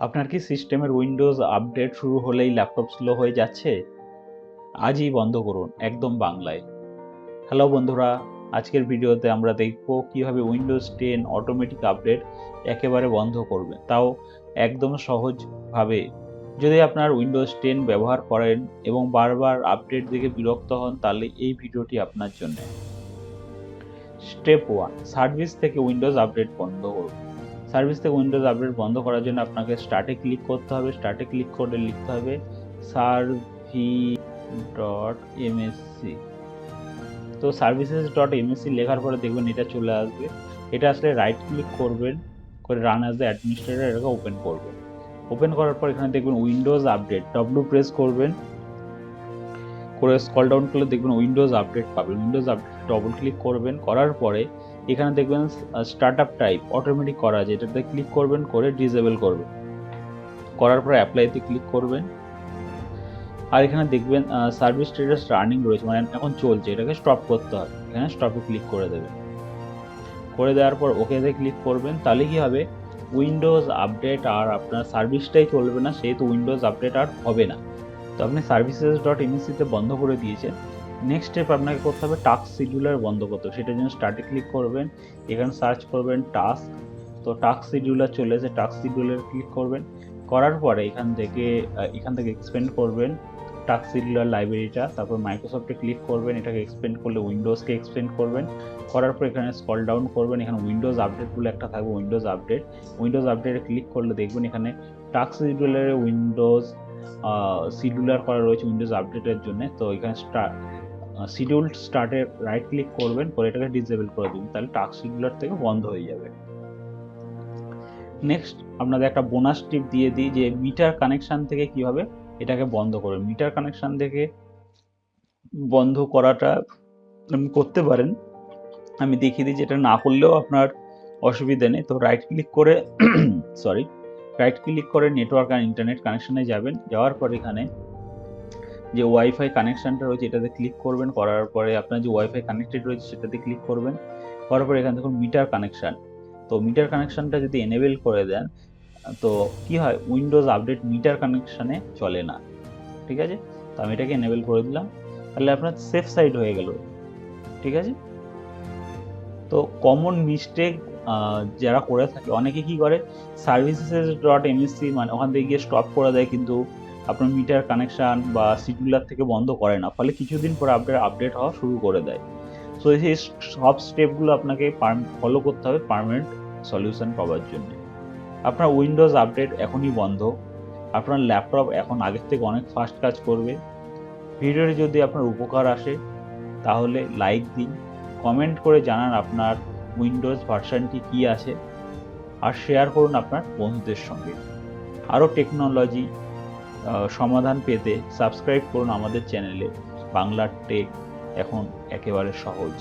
আপনার কি সিস্টেমের উইন্ডোজ আপডেট শুরু হলেই ল্যাপটপ স্লো হয়ে যাচ্ছে? আজই বন্ধ করুন, একদম বাংলায়। হ্যালো বন্ধুরা, আজকের ভিডিওতে আমরা দেখব কিভাবে উইন্ডোজ 10 অটোমেটিক আপডেট একেবারে বন্ধ করবেন, তাও একদম সহজভাবে। যদি আপনার উইন্ডোজ 10 ব্যবহার করেন এবং বারবার আপডেট দেখে বিরক্ত হন, তাহলে এই ভিডিওটি আপনার জন্য। স্টেপ 1, সার্ভিস থেকে উইন্ডোজ আপডেট বন্ধ করুন। সার্ভিস থেকে উইন্ডোজ আপডেট বন্ধ করার জন্য আপনাকে স্টার্টে ক্লিক করতে হবে। স্টার্টে ক্লিক করে লিখতে হবে service.msc। তো services.msc লেখার পরে দেখবেন এটা চলে আসবে। এটা আসলে রাইট ক্লিক করবেন, করে রান অ্যাজ দ্য অ্যাডমিনিস্ট্রেটর এটাকে ওপেন করবেন। ওপেন করার পর এখানে দেখবেন উইন্ডোজ আপডেট, ডব্লিউ প্রেস করবেন, করে স্ক্রল ডাউন করলে দেখবেন উইন্ডোজ আপডেট পাবেন। উইন্ডোজ আপডেট ডবল ক্লিক করবেন, করার পরে এখানে দেখবেন স্টার্টআপ টাইপ অটোমেটিক করা আছে, এটাতে ক্লিক করবেন, করে ডিসেবল করবেন। করার পরে অ্যাপ্লাইতে ক্লিক করবেন। আর এখানে দেখবেন সার্ভিস স্ট্যাটাস রানিং রয়েছে, মানে এখন চলছে, এটাকে স্টপ করতে হবে। এখানে স্টপে ক্লিক করে দেবেন। করে দেওয়ার পর ওকেতে ক্লিক করবেন। তাহলে কি হবে, উইন্ডোজ আপডেট আর আপনার সার্ভিসটাই চলবে না, সেহেতু উইন্ডোজ আপডেট আর হবে না। তো আপনি services.msc-তে বন্ধ করে দিয়েছেন। নেক্সট স্টেপ আপনাকে করতে হবে টাস্ক শিডিউলার বন্ধ করতে হবে। সেটার জন্য স্টার্টে ক্লিক করবেন, এখানে সার্চ করবেন টাস্ক। তো টাস্ক শিডিউলার চলে এসে টাস্ক শিডিউলার ক্লিক করবেন। করার পরে এখান থেকে এক্সপেন্ড করবেন টাস্ক শিডিউলার লাইব্রেরিটা। তারপর মাইক্রোসফটে ক্লিক করবেন, এটাকে এক্সপেন্ড করলে উইন্ডোজকে এক্সপেন্ড করবেন। করার পর এখানে স্ক্রল ডাউন করবেন, এখানে উইন্ডোজ আপডেট বলে একটা থাকবে, উইন্ডোজ আপডেটে ক্লিক করলে দেখবেন এখানে টাস্ক শিডিউলারে উইন্ডোজ শিডিউলার করা রয়েছে উইন্ডোজ আপডেটের জন্য। তো এখানে শিডিউল স্টার্টে রাইট ক্লিক করবেন, করে এটাকে ডিসেবল করে দিন, তাহলে টাস্ক শিডিউলার থেকে বন্ধ হয়ে যাবে। নেক্সট আপনাদের একটা বোনাস টিপ দিয়ে দিই যে মিটার কানেকশন থেকে কিভাবে এটাকে বন্ধ করবেন। মিটার কানেকশন থেকে বন্ধ করাটা আপনি করতে পারেন, আমি দেখিয়ে দিই, যেটা না করলেও আপনার অসুবিধা নেই। তো রাইট ক্লিক করে রাইট ক্লিক করে নেটওয়ার্ক আর ইন্টারনেট কানেকশনে যাবেন। যাওয়ার পর এখানে যে ওয়াইফাই কানেকশনটা রয়েছে এটাতে ক্লিক করবেন। করার পরে আপনার যে ওয়াইফাই কানেক্টেড রয়েছে সেটাতে ক্লিক করবেন। করার পরে এখানে দেখুন মিটার কানেকশন। তো মিটার কানেকশনটা যদি এনেবেল করে দেন, তো কি হয়, উইন্ডোজ আপডেট মিটার কানেকশনে চলে না। ঠিক আছে, তো আমি এটাকে এনেবেল করে দিলাম, তাহলে আপনার সেফ সাইড হয়ে গেল। ঠিক আছে, তো কমন মিস্টেক যারা করে থাকে, অনেকে কি করে services.msc মানে ওখান থেকে গিয়ে স্টপ করে দেয়, কিন্তু আপনার মিটার কানেকশন বা শিডিউলার থেকে বন্ধ করে না, ফলে কিছুদিন পর আপডেট হওয়া শুরু করে দেয়। সো এই সব স্টেপগুলো আপনাকে ফলো করতে হবে পার্মানেন্ট সলিউশন পাওয়ার জন্য। আপনার উইন্ডোজ আপডেট এখনই বন্ধ, আপনার ল্যাপটপ এখন আগের থেকে অনেক ফাস্ট কাজ করবে। ভিডিওটি যদি আপনার উপকার আসে তাহলে লাইক দিন, কমেন্ট করে জানান আপনার উইন্ডোজ ভার্সনটি কী আছে, আর শেয়ার করুন আপনার বন্ধুদের সঙ্গে। আরও টেকনোলজি সমাধান পেতে সাবস্ক্রাইব করুন আমাদের চ্যানেলে। বাংলার টেক এখন একেবারে সহজ।